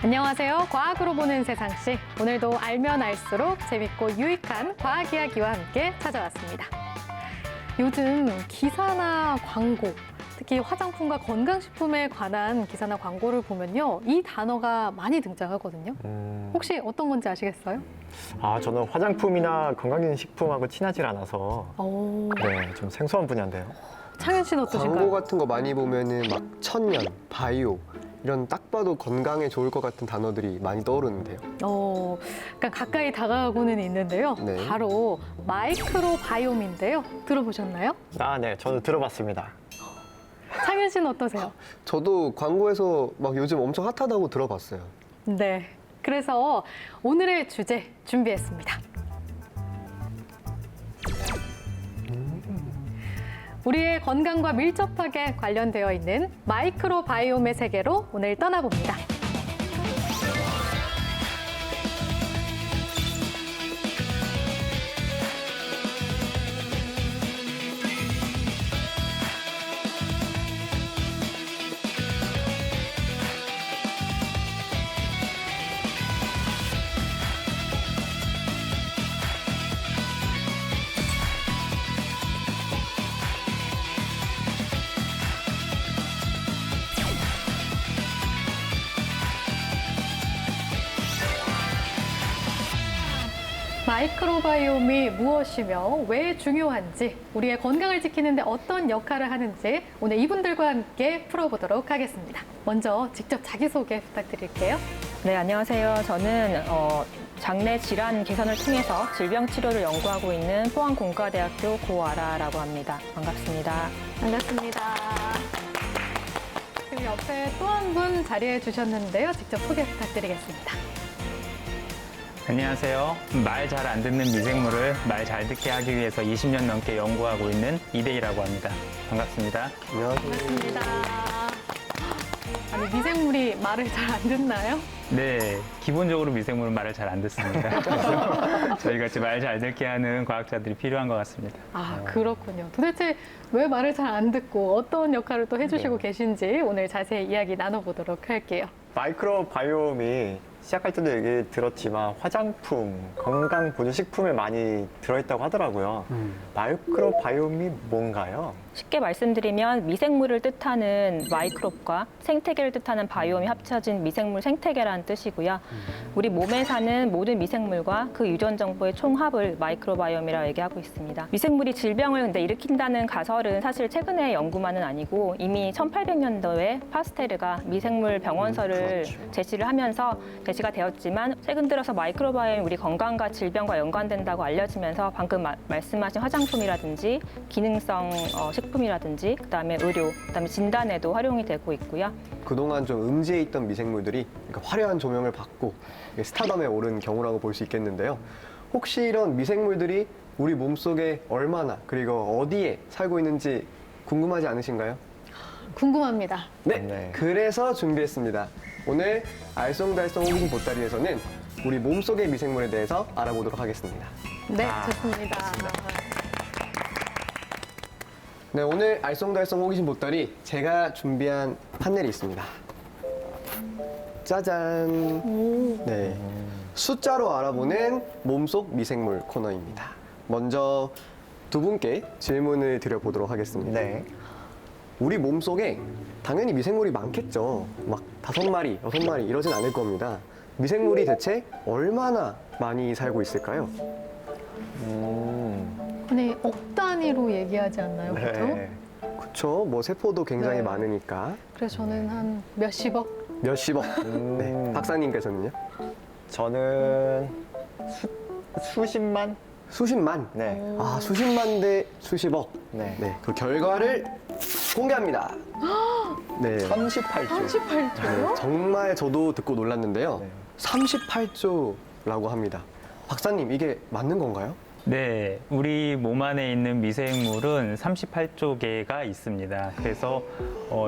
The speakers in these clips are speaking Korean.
안녕하세요. 과학으로 보는 세상시. 오늘도 알면 알수록 재밌고 유익한 과학 이야기와 함께 찾아왔습니다. 요즘 기사나 광고, 특히 화장품과 건강식품에 관한 기사나 광고를 보면요. 이 단어가 많이 등장하거든요. 혹시 어떤 건지 아시겠어요? 저는 화장품이나 건강기능식품하고 친하질 않아서 좀 생소한 분야인데요. 창현 씨는 어떠신가요? 광고 같은 거 많이 보면은 막 천연, 바이오 이런 딱 봐도 건강에 좋을 것 같은 단어들이 많이 떠오르는데요. 그러니까 가까이 다가가고는 있는데요. 네. 바로 마이크로바이옴인데요. 들어보셨나요? 네, 저도 들어봤습니다. 창현 씨는 어떠세요? 저도 광고에서 막 요즘 엄청 핫하다고 들어봤어요. 네. 그래서 오늘의 주제 준비했습니다. 우리의 건강과 밀접하게 관련되어 있는 마이크로바이옴의 세계로 오늘 떠나봅니다. 마이크로바이옴이 무엇이며 왜 중요한지, 우리의 건강을 지키는 데 어떤 역할을 하는지 오늘 이분들과 함께 풀어보도록 하겠습니다. 먼저 직접 자기소개 부탁드릴게요. 네, 안녕하세요. 저는 장내 질환 개선을 통해서 질병 치료를 연구하고 있는 포항공과대학교 고아라라고 합니다. 반갑습니다. 반갑습니다. 그리고 옆에 또 한 분 자리해 주셨는데요. 직접 소개 부탁드리겠습니다. 안녕하세요. 말 잘 안 듣는 미생물을 말 잘 듣게 하기 위해서 20년 넘게 연구하고 있는 이대희라고 합니다. 반갑습니다. 안녕하세요. 반갑습니다. 아니, 미생물이 말을 잘 안 듣나요? 네, 기본적으로 미생물은 말을 잘 안 듣습니다. 그래서 저희같이 말 잘 듣게 하는 과학자들이 필요한 것 같습니다. 그렇군요. 도대체 왜 말을 잘 안 듣고 어떤 역할을 또 해주시고 계신지 오늘 자세히 이야기 나눠보도록 할게요. 마이크로바이옴이 시작할 때도 얘기 들었지만 화장품, 건강보조식품에 많이 들어있다고 하더라고요. 마이크로바이옴이 뭔가요? 쉽게 말씀드리면 미생물을 뜻하는 마이크롭과 생태계를 뜻하는 바이옴이 합쳐진 미생물 생태계라는 뜻이고요. 우리 몸에 사는 모든 미생물과 그 유전 정보의 총합을 마이크로바이옴이라고 얘기하고 있습니다. 미생물이 질병을 근데 일으킨다는 가설은 사실 최근의 연구만은 아니고 이미 1800년도에 파스테르가 미생물 병원서를 제시를 하면서 제시가 되었지만 최근 들어서 마이크로바이옴이 우리 건강과 질병과 연관된다고 알려지면서 방금 말씀하신 화장품이라든지 기능성 식품이라든지 그다음에 의료, 그다음에 진단에도 활용이 되고 있고요. 그동안 좀 음지에 있던 미생물들이 화려한 조명을 받고 스타덤에 오른 경우라고 볼 수 있겠는데요. 혹시 이런 미생물들이 우리 몸속에 얼마나 그리고 어디에 살고 있는지 궁금하지 않으신가요? 궁금합니다. 네, 그래서 준비했습니다. 오늘 알쏭달쏭 호기심 보따리에서는 우리 몸속의 미생물에 대해서 알아보도록 하겠습니다. 네, 좋습니다. 네, 오늘 알쏭달쏭 호기심 보따리 제가 준비한 판넬이 있습니다. 짜잔! 네, 숫자로 알아보는 몸속 미생물 코너입니다. 먼저 두 분께 질문을 드려보도록 하겠습니다. 네. 우리 몸속에 당연히 미생물이 많겠죠. 막 5마리, 6마리 이러진 않을 겁니다. 미생물이 대체 얼마나 많이 살고 있을까요? 아니, 억 단위로 얘기하지 않나요? 그렇죠? 네. 그쵸, 뭐 세포도 굉장히 네. 많으니까 그래서 저는 한 몇십억? 몇십억. 네, 박사님께서는요? 저는 수십만? 수십만. 네. 수십만 대 수십억. 네. 네, 그 결과를 공개합니다. 네. 38조. 38조요? 정말 저도 듣고 놀랐는데요. 네. 38조라고 합니다. 박사님, 이게 맞는 건가요? 네, 우리 몸 안에 있는 미생물은 38조 개가 있습니다. 그래서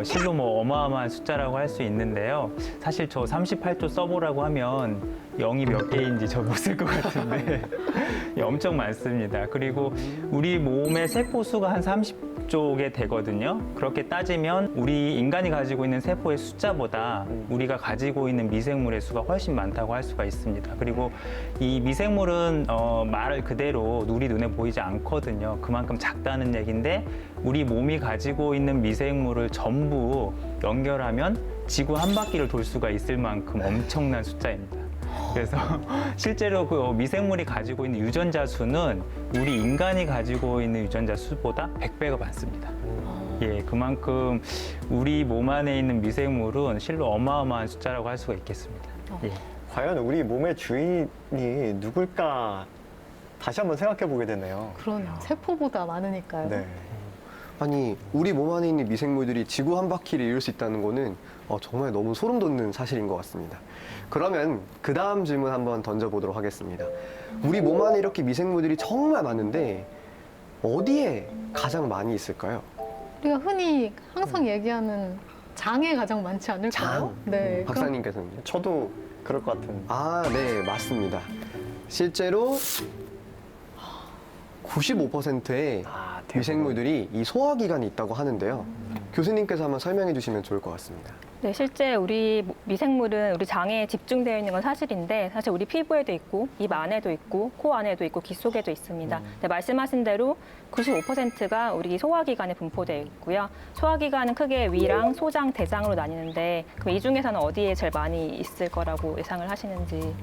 실로 어마어마한 숫자라고 할 수 있는데요. 사실 저 38조 써보라고 하면 0이 몇 개인지 저 못 쓸 것 같은데 엄청 많습니다. 그리고 우리 몸의 세포 수가 한 30조 개 되거든요. 그렇게 따지면 우리 인간이 가지고 있는 세포의 숫자보다 우리가 가지고 있는 미생물의 수가 훨씬 많다고 할 수가 있습니다. 그리고 이 미생물은 말 그대로 우리 눈에 보이지 않거든요. 그만큼 작다는 얘기인데 우리 몸이 가지고 있는 미생물을 전부 연결하면 지구 한 바퀴를 돌 수가 있을 만큼 엄청난 숫자입니다. 그래서 실제로 그 미생물이 가지고 있는 유전자 수는 우리 인간이 가지고 있는 유전자 수보다 100배가 많습니다. 예, 그만큼 우리 몸 안에 있는 미생물은 실로 어마어마한 숫자라고 할 수가 있겠습니다. 예. 과연 우리 몸의 주인이 누굴까 다시 한번 생각해 보게 되네요. 그러네요. 세포보다 많으니까요. 네. 아니, 우리 몸 안에 있는 미생물들이 지구 한 바퀴를 이룰 수 있다는 거는 정말 너무 소름 돋는 사실인 것 같습니다. 그러면 그 다음 질문 한번 던져보도록 하겠습니다. 우리 몸 안에 이렇게 미생물들이 정말 많은데 어디에 가장 많이 있을까요? 우리가 흔히 항상 얘기하는 장에 가장 많지 않을까요? 장? 네. 그럼 박사님께서는요? 저도 그럴 것 같은. 네, 맞습니다. 실제로 95%의 대부분. 미생물들이 이 소화기관이 있다고 하는데요. 교수님께서 한번 설명해 주시면 좋을 것 같습니다. 네, 실제 우리 미생물은 우리 장에 집중되어 있는 건 사실인데 사실 우리 피부에도 있고 입 안에도 있고 코 안에도 있고 귀 속에도 있습니다. 네, 말씀하신 대로 95%가 우리 소화기관에 분포되어 있고요. 소화기관은 크게 위랑 소장, 대장으로 나뉘는데 그럼 이 중에서는 어디에 제일 많이 있을 거라고 예상을 하시는지.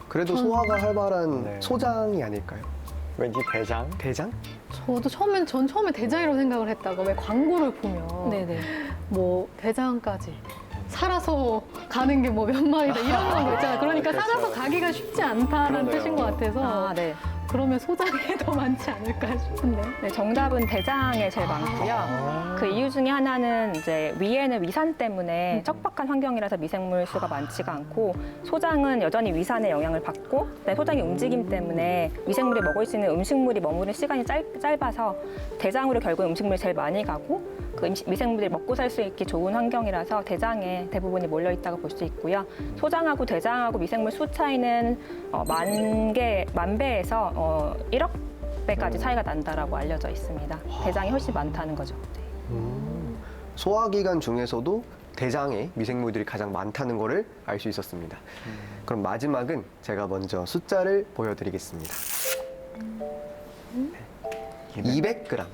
그래도 소화가 활발한 네. 소장이 아닐까요? 왠지 대장? 대장? 전 처음에 대장이라고 생각을 했다가 왜 광고를 보면 네네. 뭐 대장까지 살아서 가는 게 뭐 몇 마리다 이런 거 있잖아요. 그러니까 그렇죠. 살아서 가기가 쉽지 않다는 그러네요. 뜻인 것 같아서 네. 그러면 소장이 더 많지 않을까 싶은데. 네, 정답은 대장에 제일 많고요. 그 이유 중에 하나는 이제 위에는 위산 때문에 척박한 환경이라서 미생물 수가 많지가 않고 소장은 여전히 위산의 영향을 받고 그다음에 소장의 움직임 때문에 미생물이 먹을 수 있는 음식물이 머무는 시간이 짧아서 대장으로 결국 음식물이 제일 많이 가고 그 미생물들이 먹고 살 수 있기 좋은 환경이라서 대장에 대부분이 몰려 있다고 볼 수 있고요. 소장하고 대장하고 미생물 수 차이는 만 배에서 1억 배까지 차이가 난다라고 알려져 있습니다. 대장이 훨씬 많다는 거죠. 네. 소화기관 중에서도 대장에 미생물들이 가장 많다는 것을 알 수 있었습니다. 그럼 마지막은 제가 먼저 숫자를 보여드리겠습니다. 200g.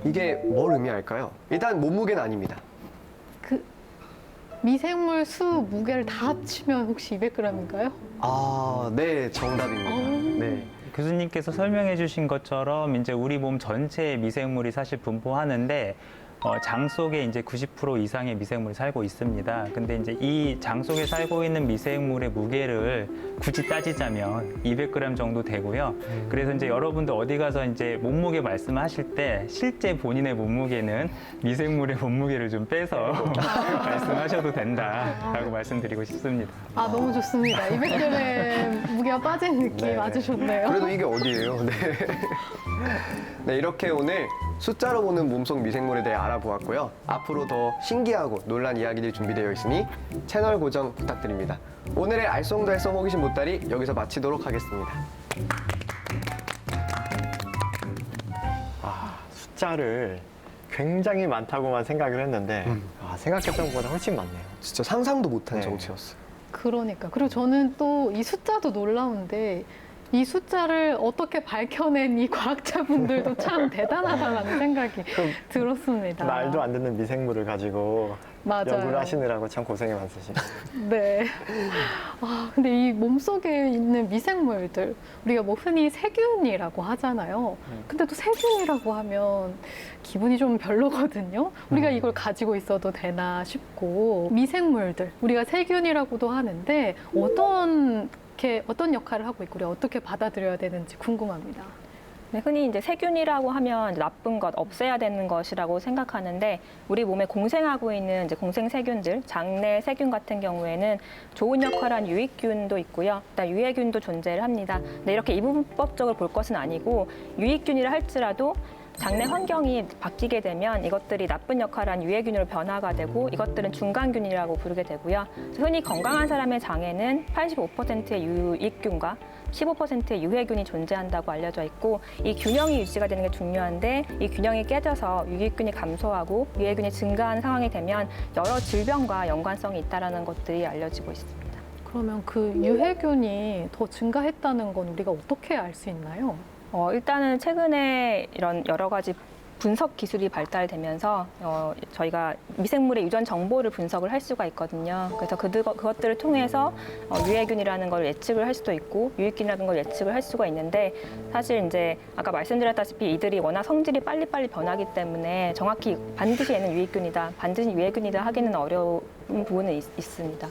이게 뭘 의미할까요? 일단 몸무게는 아닙니다. 그 미생물 수 무게를 다 합치면 혹시 200g인가요? 네, 정답입니다. 네. 교수님께서 설명해 주신 것처럼 이제 우리 몸 전체의 미생물이 사실 분포하는데 장 속에 이제 90% 이상의 미생물이 살고 있습니다. 근데 이제 이 장 속에 살고 있는 미생물의 무게를 굳이 따지자면 200g 정도 되고요. 그래서 이제 여러분들 어디 가서 이제 몸무게 말씀하실 때 실제 본인의 몸무게는 미생물의 몸무게를 좀 빼서 말씀하셔도 된다라고 말씀드리고 싶습니다. 너무 좋습니다. 200g의 무게가 빠진 느낌 네. 아주 좋네요. 그래도 이게 어디예요? 네. 네, 이렇게 오늘 숫자로 보는 몸속 미생물에 대해 알아보았고요. 앞으로 더 신기하고 놀란 이야기들이 준비되어 있으니 채널 고정 부탁드립니다. 오늘의 알쏭달쏭 호기심 보따리 여기서 마치도록 하겠습니다. 숫자를 굉장히 많다고만 생각을 했는데 생각했던 것보다 훨씬 많네요. 진짜 상상도 못한 네. 정치였어요. 그러니까. 그리고 저는 또 이 숫자도 놀라운데 이 숫자를 어떻게 밝혀낸 이 과학자분들도 참 대단하다는 생각이 들었습니다. 말도 안 듣는 미생물을 가지고 맞아요. 연구를 하시느라고 참 고생이 많으시죠. 네. 근데 이 몸속에 있는 미생물들, 우리가 뭐 흔히 세균이라고 하잖아요. 근데 또 세균이라고 하면 기분이 좀 별로거든요. 우리가 이걸 가지고 있어도 되나 싶고. 미생물들, 우리가 세균이라고도 하는데 어떤 역할을 하고 있고 우리가 어떻게 받아들여야 되는지 궁금합니다. 네, 흔히 이제 세균이라고 하면 이제 나쁜 것, 없애야 되는 것이라고 생각하는데 우리 몸에 공생하고 있는 이제 공생 세균들, 장내 세균 같은 경우에는 좋은 역할을 한 유익균도 있고요. 그다음 유해균도 존재를 합니다. 근데 이렇게 이분법적으로 볼 것은 아니고 유익균이라 할지라도 장내 환경이 바뀌게 되면 이것들이 나쁜 역할을 한 유해균으로 변화가 되고 이것들은 중간균이라고 부르게 되고요. 흔히 건강한 사람의 장에는 85%의 유익균과 15%의 유해균이 존재한다고 알려져 있고 이 균형이 유지가 되는 게 중요한데 이 균형이 깨져서 유익균이 감소하고 유해균이 증가하는 상황이 되면 여러 질병과 연관성이 있다는 것들이 알려지고 있습니다. 그러면 그 유해균이 더 증가했다는 건 우리가 어떻게 알 수 있나요? 일단은 최근에 이런 여러 가지 분석 기술이 발달되면서 저희가 미생물의 유전 정보를 분석을 할 수가 있거든요. 그래서 그것들을 통해서 유해균이라는 걸 예측을 할 수도 있고 유익균이라는 걸 예측을 할 수가 있는데 사실 이제 아까 말씀드렸다시피 이들이 워낙 성질이 빨리빨리 변하기 때문에 정확히 반드시 얘는 유익균이다, 반드시 유해균이다 하기는 어려운 부분은 있습니다.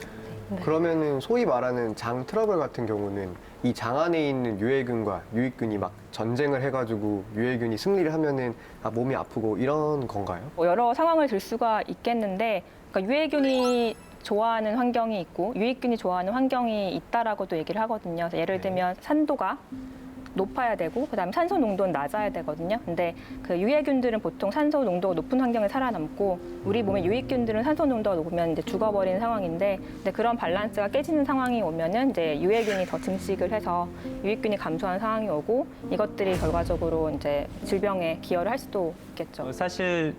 네. 그러면은 소위 말하는 장 트러블 같은 경우는 이 장 안에 있는 유해균과 유익균이 막 전쟁을 해가지고 유해균이 승리를 하면은 몸이 아프고 이런 건가요? 여러 상황을 들 수가 있겠는데 그러니까 유해균이 좋아하는 환경이 있고 유익균이 좋아하는 환경이 있다라고도 얘기를 하거든요. 그래서 예를 들면 산도가 높아야 되고 그다음에 산소 농도는 낮아야 되거든요. 근데 그 유해균들은 보통 산소 농도가 높은 환경에 살아남고 우리 몸의 유익균들은 산소 농도가 높으면 이제 죽어버리는 상황인데 근데 그런 밸런스가 깨지는 상황이 오면은 이제 유해균이 더 증식을 해서 유익균이 감소하는 상황이 오고 이것들이 결과적으로 이제 질병에 기여를 할 수도 있겠죠. 사실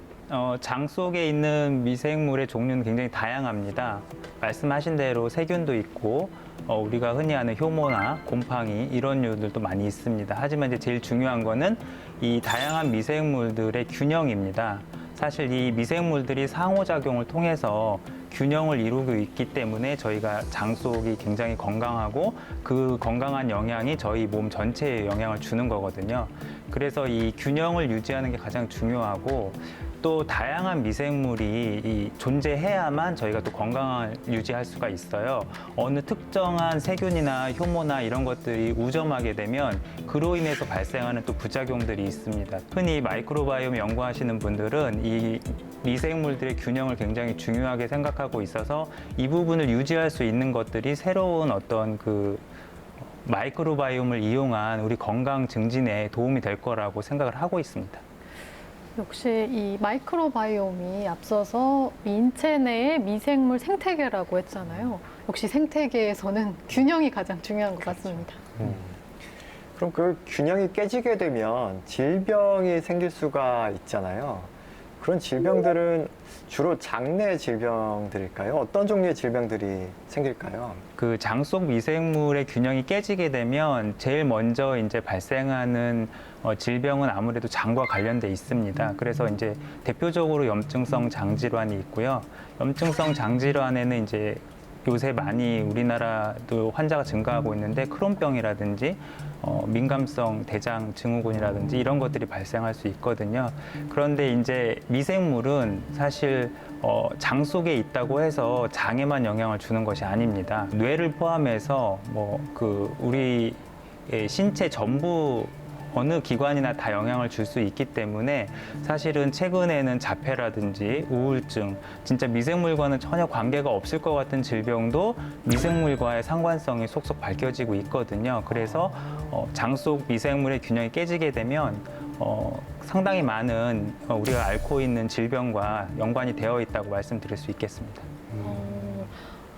장 속에 있는 미생물의 종류는 굉장히 다양합니다. 말씀하신 대로 세균도 있고 우리가 흔히 아는 효모나 곰팡이 이런 류들도 많이 있습니다. 하지만 이제 제일 중요한 거는 이 다양한 미생물들의 균형입니다. 사실 이 미생물들이 상호작용을 통해서 균형을 이루고 있기 때문에 저희가 장 속이 굉장히 건강하고 그 건강한 영양이 저희 몸 전체에 영향을 주는 거거든요. 그래서 이 균형을 유지하는 게 가장 중요하고 또 다양한 미생물이 존재해야만 저희가 또 건강을 유지할 수가 있어요. 어느 특정한 세균이나 효모나 이런 것들이 우점하게 되면 그로 인해서 발생하는 또 부작용들이 있습니다. 흔히 마이크로바이옴 연구하시는 분들은 이 미생물들의 균형을 굉장히 중요하게 생각하고 있어서 이 부분을 유지할 수 있는 것들이 새로운 어떤 그 마이크로바이옴을 이용한 우리 건강 증진에 도움이 될 거라고 생각을 하고 있습니다. 역시 이 마이크로바이옴이 앞서서 인체 내의 미생물 생태계라고 했잖아요. 역시 생태계에서는 균형이 가장 중요한 것 같습니다. 그럼 그 균형이 깨지게 되면 질병이 생길 수가 있잖아요. 그런 질병들은 주로 장내 질병들일까요? 어떤 종류의 질병들이 생길까요? 그 장 속 미생물의 균형이 깨지게 되면 제일 먼저 이제 발생하는 질병은 아무래도 장과 관련돼 있습니다. 그래서 이제 대표적으로 염증성 장 질환이 있고요. 염증성 장 질환에는 이제 요새 많이 우리나라도 환자가 증가하고 있는데 크론병이라든지 민감성 대장 증후군이라든지 이런 것들이 발생할 수 있거든요. 그런데 이제 미생물은 사실 장 속에 있다고 해서 장에만 영향을 주는 것이 아닙니다. 뇌를 포함해서 우리 신체 전부 어느 기관이나 다 영향을 줄 수 있기 때문에 사실은 최근에는 자폐라든지 우울증, 진짜 미생물과는 전혀 관계가 없을 것 같은 질병도 미생물과의 상관성이 속속 밝혀지고 있거든요. 그래서 장 속 미생물의 균형이 깨지게 되면 상당히 많은 우리가 앓고 있는 질병과 연관이 되어 있다고 말씀드릴 수 있겠습니다.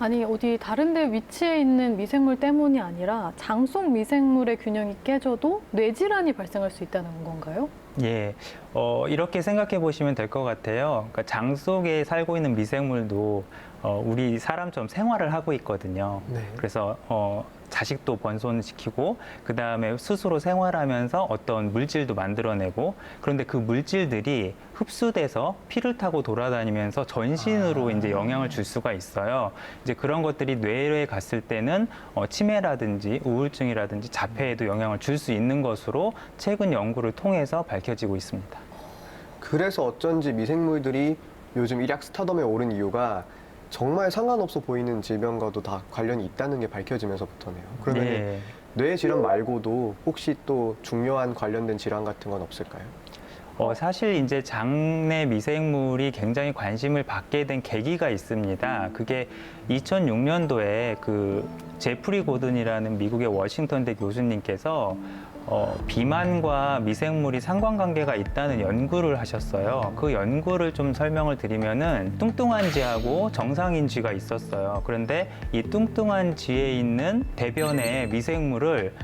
아니 어디 다른 데 위치해 있는 미생물 때문이 아니라 장 속 미생물의 균형이 깨져도 뇌질환이 발생할 수 있다는 건가요? 예, 이렇게 생각해 보시면 될 것 같아요. 그러니까 장 속에 살고 있는 미생물도 우리 사람처럼 생활을 하고 있거든요. 네. 그래서 자식도 번성시키고 그 다음에 스스로 생활하면서 어떤 물질도 만들어내고 그런데 그 물질들이 흡수돼서 피를 타고 돌아다니면서 전신으로 이제 영향을 줄 수가 있어요. 이제 그런 것들이 뇌에 갔을 때는 치매라든지 우울증이라든지 자폐에도 영향을 줄 수 있는 것으로 최근 연구를 통해서 밝혀지고 있습니다. 그래서 어쩐지 미생물들이 요즘 일약 스타덤에 오른 이유가 정말 상관없어 보이는 질병과도 다 관련이 있다는 게 밝혀지면서부터네요. 그러면 예. 뇌 질환 말고도 혹시 또 중요한 관련된 질환 같은 건 없을까요? 사실 이제 장내 미생물이 굉장히 관심을 받게 된 계기가 있습니다. 그게 2006년도에 그 제프리 고든이라는 미국의 워싱턴대 교수님께서 비만과 미생물이 상관관계가 있다는 연구를 하셨어요. 그 연구를 좀 설명을 드리면은 뚱뚱한 쥐하고 정상인 쥐가 있었어요. 그런데 이 뚱뚱한 쥐에 있는 대변의 미생물을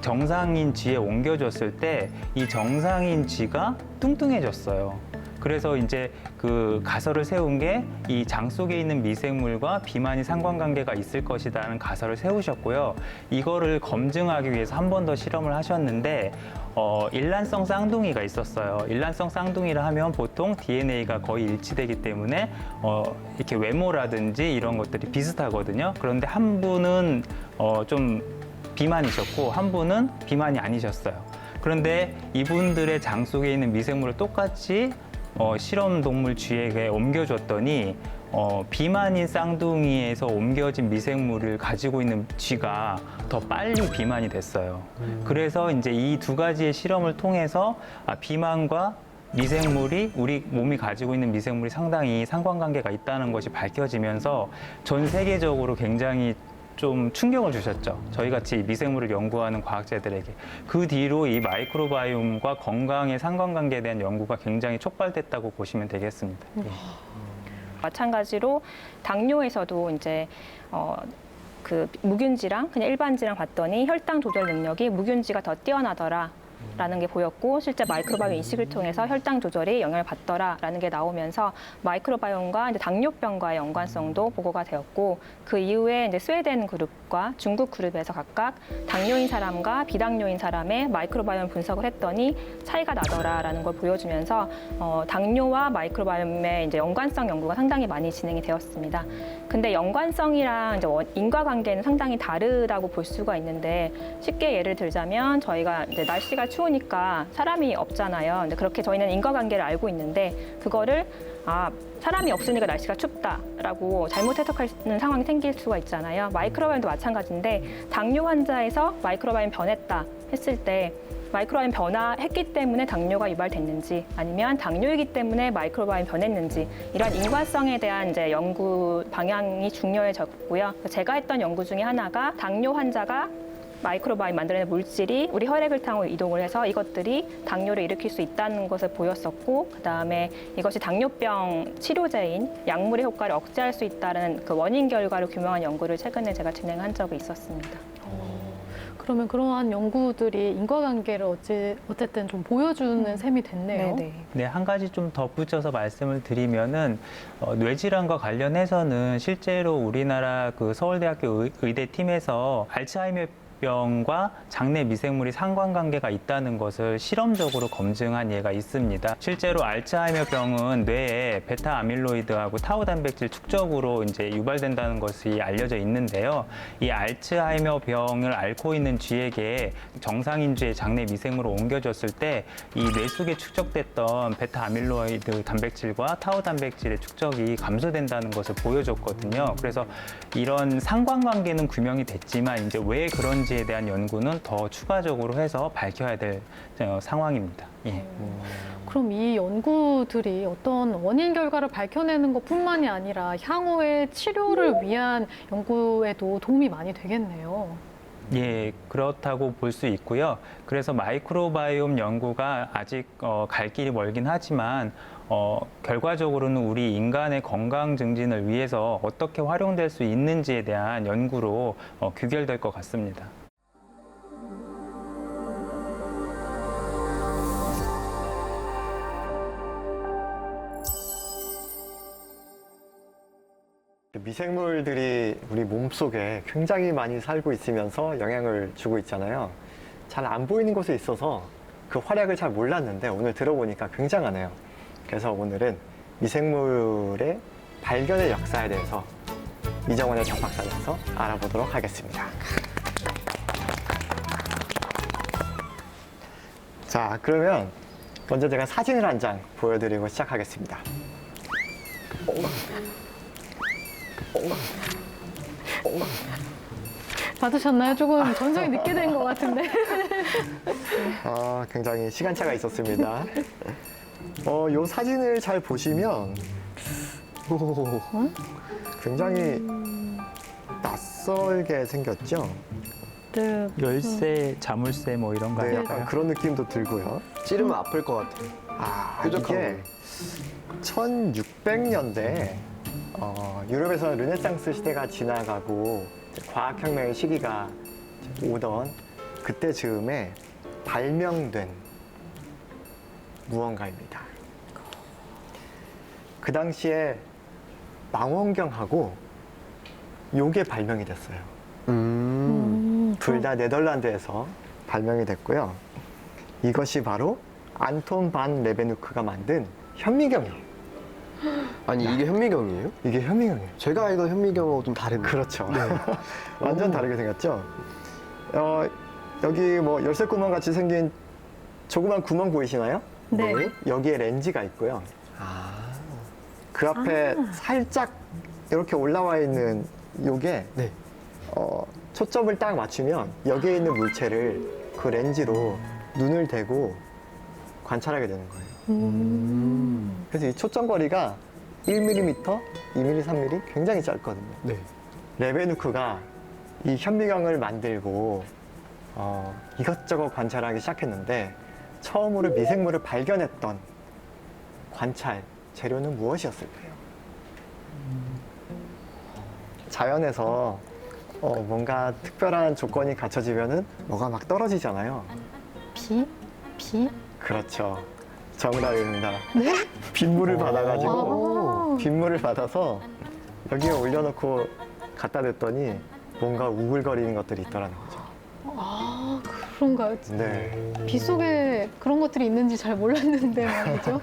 정상인 쥐에 옮겨줬을 때 이 정상인 쥐가 뚱뚱해졌어요. 그래서 이제 그 가설을 세운 게 이 장 속에 있는 미생물과 비만이 상관관계가 있을 것이라는 가설을 세우셨고요. 이거를 검증하기 위해서 한 번 더 실험을 하셨는데 일란성 쌍둥이가 있었어요. 일란성 쌍둥이라 하면 보통 DNA가 거의 일치되기 때문에 이렇게 외모라든지 이런 것들이 비슷하거든요. 그런데 한 분은 좀 비만이셨고 한 분은 비만이 아니셨어요. 그런데 이분들의 장 속에 있는 미생물을 똑같이 실험 동물 쥐에게 옮겨줬더니 비만인 쌍둥이에서 옮겨진 미생물을 가지고 있는 쥐가 더 빨리 비만이 됐어요. 그래서 이제 이 두 가지의 실험을 통해서 비만과 미생물이 우리 몸이 가지고 있는 미생물이 상당히 상관관계가 있다는 것이 밝혀지면서 전 세계적으로 굉장히 좀 충격을 주셨죠. 저희같이 미생물을 연구하는 과학자들에게. 그 뒤로 이 마이크로바이옴과 건강의 상관관계에 대한 연구가 굉장히 촉발됐다고 보시면 되겠습니다. 마찬가지로 당뇨에서도 이제 그 무균지랑 그냥 일반지랑 봤더니 혈당 조절 능력이 무균지가 더 뛰어나더라. 라는 게 보였고 실제 마이크로바이옴 인식을 통해서 혈당 조절이 영향을 받더라라는 게 나오면서 마이크로바이옴과 이제 당뇨병과의 연관성도 보고가 되었고 그 이후에 이제 스웨덴 그룹과 중국 그룹에서 각각 당뇨인 사람과 비당뇨인 사람의 마이크로바이옴 분석을 했더니 차이가 나더라라는 걸 보여주면서 당뇨와 마이크로바이옴의 이제 연관성 연구가 상당히 많이 진행이 되었습니다. 근데 연관성이랑 이제 인과관계는 상당히 다르다고 볼 수가 있는데 쉽게 예를 들자면 저희가 이제 날씨가 추우니까 사람이 없잖아요. 근데 그렇게 저희는 인과관계를 알고 있는데 그거를 사람이 없으니까 날씨가 춥다라고 잘못 해석하는 상황이 생길 수가 있잖아요. 마이크로바이옴도 마찬가지인데 당뇨 환자에서 마이크로바이옴 변했다 했을 때 마이크로바이옴 변화했기 때문에 당뇨가 유발됐는지 아니면 당뇨이기 때문에 마이크로바이옴 변했는지 이런 인과성에 대한 이제 연구 방향이 중요해졌고요. 제가 했던 연구 중에 하나가 당뇨 환자가 마이크로바이옴 만들어내는 물질이 우리 혈액을 타고 이동을 해서 이것들이 당뇨를 일으킬 수 있다는 것을 보였었고 그다음에 이것이 당뇨병 치료제인 약물의 효과를 억제할 수 있다는 그 원인 결과를 규명한 연구를 최근에 제가 진행한 적이 있었습니다. 그러면 그러한 연구들이 인과관계를 어쨌든 좀 보여주는 셈이 됐네요. 네, 한 가지 좀 덧붙여서 말씀을 드리면은 뇌질환과 관련해서는 실제로 우리나라 그 서울대학교 의대팀에서 알츠하이머 병과 장내 미생물이 상관관계가 있다는 것을 실험적으로 검증한 예가 있습니다. 실제로 알츠하이머 병은 뇌에 베타 아밀로이드하고 타우 단백질 축적으로 이제 유발된다는 것이 알려져 있는데요. 이 알츠하이머 병을 앓고 있는 쥐에게 정상인 쥐의 장내 미생물을 옮겨줬을 때 이 뇌 속에 축적됐던 베타 아밀로이드 단백질과 타우 단백질의 축적이 감소된다는 것을 보여줬거든요. 그래서 이런 상관관계는 규명이 됐지만 이제 왜 그런지에 대한 연구는 더 추가적으로 해서 밝혀야 될 상황입니다. 예. 그럼 이 연구들이 어떤 원인 결과를 밝혀내는 것뿐만이 아니라 향후의 치료를 위한 연구에도 도움이 많이 되겠네요. 예, 그렇다고 볼 수 있고요. 그래서 마이크로바이옴 연구가 아직 갈 길이 멀긴 하지만 결과적으로는 우리 인간의 건강 증진을 위해서 어떻게 활용될 수 있는지에 대한 연구로 규결될 것 같습니다. 미생물들이 우리 몸속에 굉장히 많이 살고 있으면서 영향을 주고 있잖아요. 잘 안 보이는 곳에 있어서 그 활약을 잘 몰랐는데 오늘 들어보니까 굉장하네요. 그래서 오늘은 미생물의 발견의 역사에 대해서 이정원의 장박사에서 알아보도록 하겠습니다. 자, 그러면 먼저 제가 사진을 한 장 보여드리고 시작하겠습니다. 받으셨나요? 조금 전송이 늦게 된 것 같은데. 굉장히 시간차가 있었습니다. 이 사진을 잘 보시면 굉장히 낯설게 생겼죠? 잔뜩. 열쇠, 자물쇠 뭐 이런 거 네, 아닐까요? 약간 그런 느낌도 들고요. 찌르면 아플 것 같아요. 아, 뾰족하고. 이게 1600년대 유럽에서 르네상스 시대가 지나가고 과학혁명의 시기가 오던 그때 즈음에 발명된 무언가입니다. 그 당시에 망원경하고 요게 발명이 됐어요. 둘 다 네덜란드에서 발명이 됐고요. 이것이 바로 안톤 반 레베누크가 만든 현미경이에요. 아니 이게 현미경이에요? 이게 현미경이에요. 제가 알던 현미경하고 좀 다른데. 그렇죠. 완전 다르게 생겼죠. 여기 뭐 열쇠 구멍 같이 생긴 조그만 구멍 보이시나요? 네. 여기에 렌즈가 있고요. 그 앞에 살짝 이렇게 올라와 있는 요게 네. 초점을 딱 맞추면 여기에 있는 물체를 그 렌즈로 눈을 대고 관찰하게 되는 거예요. 그래서 이 초점 거리가 1mm, 2mm, 3mm 굉장히 짧거든요. 네. 레베누크가 이 현미경을 만들고 이것저것 관찰하기 시작했는데 처음으로 미생물을 발견했던 관찰 재료는 무엇이었을까요? 자연에서 뭔가 특별한 조건이 갖춰지면은 뭐가 막 떨어지잖아요. 비? 비? 그렇죠. 정답입니다. 빗물을 받아가지고 빗물을 받아서 여기에 올려놓고 갖다 댔더니 뭔가 우글거리는 것들이 있더라는 거죠. 아, 그런가요? 네. 비 속에 그런 것들이 있는지 잘 몰랐는데 말이죠.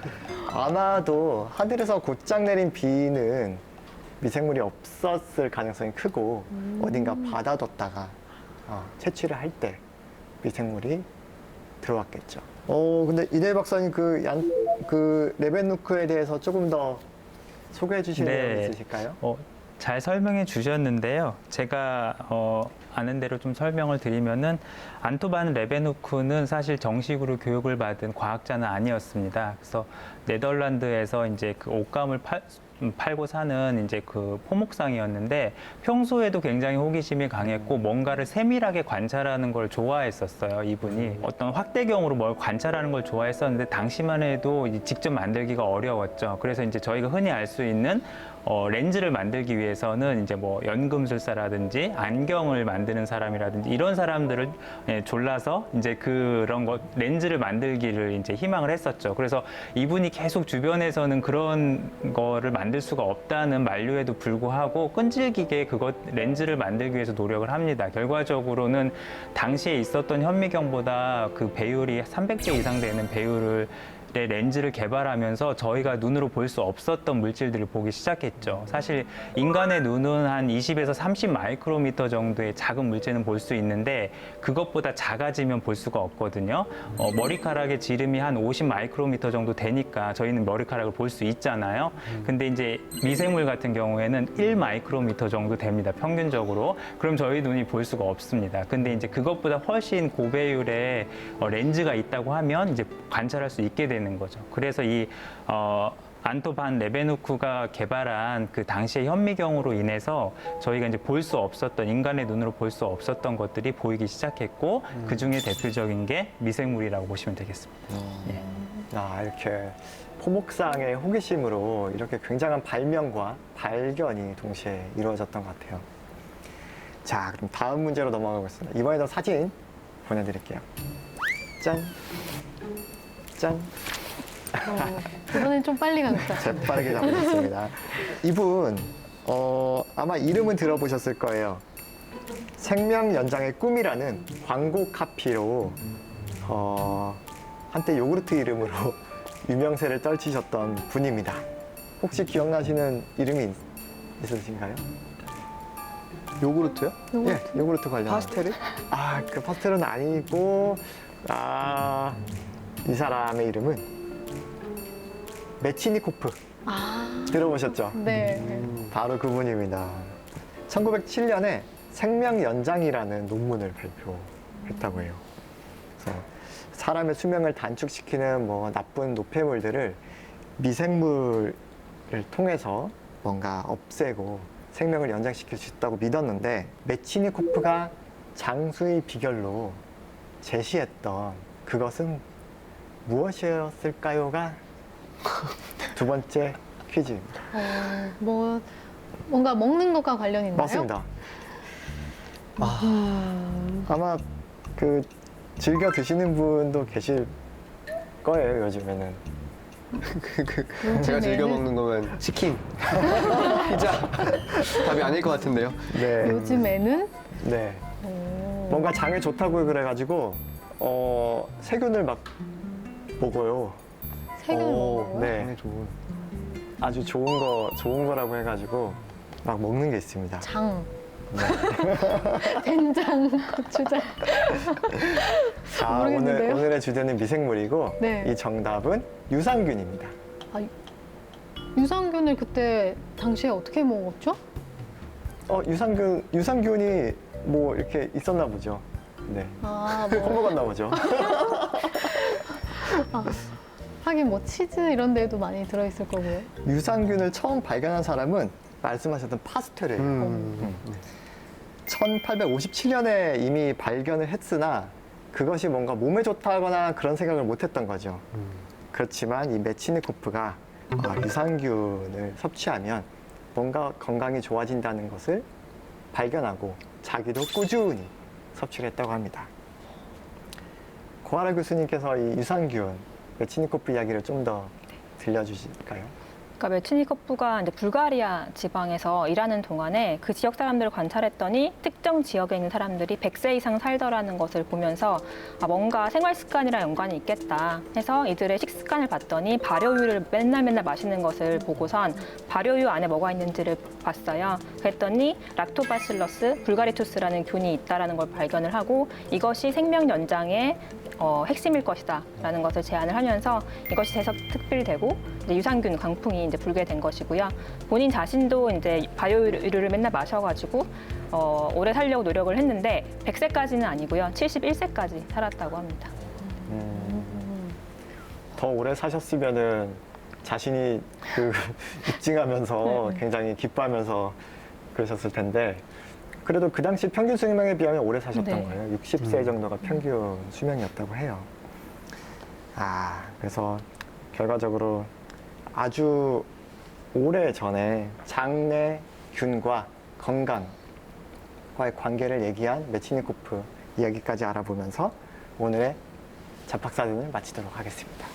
아마도 하늘에서 곧장 내린 비는 미생물이 없었을 가능성이 크고 어딘가 받아뒀다가 채취를 할 때 미생물이 들어왔겠죠. 근데 이대 박사님 그 레베누크에 대해서 조금 더 소개해 주실 내용 있으실까요? 잘 설명해 주셨는데요. 제가 아는 대로 좀 설명을 드리면은 안토반 레베누크는 사실 정식으로 교육을 받은 과학자는 아니었습니다. 그래서 네덜란드에서 이제 그 옷감을 팔고 사는 이제 그 포목상이었는데 평소에도 굉장히 호기심이 강했고 뭔가를 세밀하게 관찰하는 걸 좋아했었어요. 이분이 어떤 확대경으로 뭘 관찰하는 걸 좋아했었는데 당시만 해도 직접 만들기가 어려웠죠. 그래서 이제 저희가 흔히 알 수 있는 렌즈를 만들기 위해서는 이제 뭐 연금술사라든지 안경을 만드는 사람이라든지 이런 사람들을 졸라서 이제 그런 렌즈를 만들기를 이제 희망을 했었죠. 그래서 이분이 계속 주변에서는 그런 거를 만들 수가 없다는 만류에도 불구하고 끈질기게 렌즈를 만들기 위해서 노력을 합니다. 결과적으로는 당시에 있었던 현미경보다 그 배율이 300배 이상 되는 배율을 렌즈를 개발하면서 저희가 눈으로 볼 수 없었던 물질들을 보기 시작했죠. 사실 인간의 눈은 한 20에서 30 마이크로미터 정도의 작은 물체는 볼 수 있는데 그것보다 작아지면 볼 수가 없거든요. 머리카락의 지름이 한 50 마이크로미터 정도 되니까 저희는 머리카락을 볼 수 있잖아요. 근데 이제 미생물 같은 경우에는 1 마이크로미터 정도 됩니다. 평균적으로. 그럼 저희 눈이 볼 수가 없습니다. 근데 이제 그것보다 훨씬 고배율의 렌즈가 있다고 하면 이제 관찰할 수 있게 되는 거죠. 그래서 이 안토반 레베누크가 개발한 그 당시의 현미경으로 인해서 저희가 이제 볼 수 없었던 인간의 눈으로 볼 수 없었던 것들이 보이기 시작했고 그 중에 대표적인 게 미생물이라고 보시면 되겠습니다. 예. 이렇게 포목상의 호기심으로 이렇게 굉장한 발명과 발견이 동시에 이루어졌던 것 같아요. 자, 그럼 다음 문제로 넘어가겠습니다. 이번에도 사진 보내드릴게요. 짠. 짠. 이번엔 좀 빨리 간 것 같아요. 재빠르게 잡으셨습니다. 이분 아마 이름은 들어보셨을 거예요. 생명 연장의 꿈이라는 광고 카피로 한때 요구르트 이름으로 유명세를 떨치셨던 분입니다. 혹시 기억나시는 이름이 있으신가요? 요구르트요? 예, 요구르트 관련. 파스텔을? 그 파스텔은 아니고 이 사람의 이름은 메치니코프. 들어보셨죠? 네. 바로 그분입니다. 1907년에 생명 연장이라는 논문을 발표했다고 해요. 그래서 사람의 수명을 단축시키는 뭐 나쁜 노폐물들을 미생물을 통해서 뭔가 없애고 생명을 연장시킬 수 있다고 믿었는데 메치니코프가 장수의 비결로 제시했던 그것은 무엇이었을까요가 두 번째 퀴즈입니다. 뭔가 먹는 것과 관련이 있나요? 맞습니다. 아마 그 즐겨 드시는 분도 계실 거예요, 요즘에는. 제가 즐겨 먹는 거면 치킨, 피자 답이 아닐 것 같은데요. 네. 요즘에는 네. 뭔가 장에 좋다고 그래가지고 세균을 막 먹어요. 세균을 먹어요? 네. 장에 좋은. 아주 좋은 거라고 해가지고 막 먹는 게 있습니다. 장, 네. 된장, 고추장. 자, 모르겠는데요? 오늘의 주제는 미생물이고 네. 이 정답은 유산균입니다. 유산균을 그때 당시에 어떻게 먹었죠? 유산균이 뭐 이렇게 있었나 보죠. 네. 퍼먹었나 보죠. 하긴 뭐 치즈 이런 데도 많이 들어있을 거고요. 유산균을 처음 발견한 사람은 말씀하셨던 파스텔이에요. 1857년에 이미 발견을 했으나 그것이 뭔가 몸에 좋다거나 그런 생각을 못했던 거죠. 그렇지만 이 메치니코프가 유산균을 섭취하면 뭔가 건강이 좋아진다는 것을 발견하고 자기도 꾸준히 섭취를 했다고 합니다. 고하라 교수님께서 이 유산균, 메치니코프 이야기를 좀 더 들려주실까요? 그러니까 메치니코프가 이제 불가리아 지방에서 일하는 동안에 그 지역 사람들을 관찰했더니 특정 지역에 있는 사람들이 100세 이상 살더라는 것을 보면서 뭔가 생활 습관이랑 연관이 있겠다 해서 이들의 식습관을 봤더니 발효유를 맨날 마시는 것을 보고선 발효유 안에 뭐가 있는지를 봤어요. 그랬더니 락토바실러스 불가리투스라는 균이 있다라는 걸 발견을 하고 이것이 생명 연장의 핵심일 것이다라는 것을 제안을 하면서 이것이 대석 특필되고 이제 유산균 강풍이 이제 불게 된 것이고요. 본인 자신도 이제 바이오유를 맨날 마셔가지고 오래 살려고 노력을 했는데 100세까지는 아니고요, 71세까지 살았다고 합니다. 더 오래 사셨으면은 자신이 입증하면서 굉장히 기뻐하면서 그러셨을 텐데 그래도 그 당시 평균 수명에 비하면 오래 사셨던 네. 거예요. 60세 정도가 평균 수명이었다고 해요. 그래서 결과적으로 아주 오래 전에 장내 균과 건강과의 관계를 얘기한 메치니코프 이야기까지 알아보면서 오늘의 잡학사진을 마치도록 하겠습니다.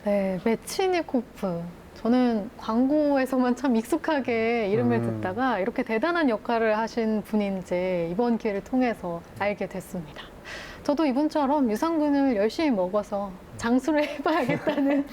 네, 메치니코프. 저는 광고에서만 참 익숙하게 이름을 듣다가 이렇게 대단한 역할을 하신 분인지 이번 기회를 통해서 알게 됐습니다. 저도 이분처럼 유산균을 열심히 먹어서 장수를 해봐야겠다는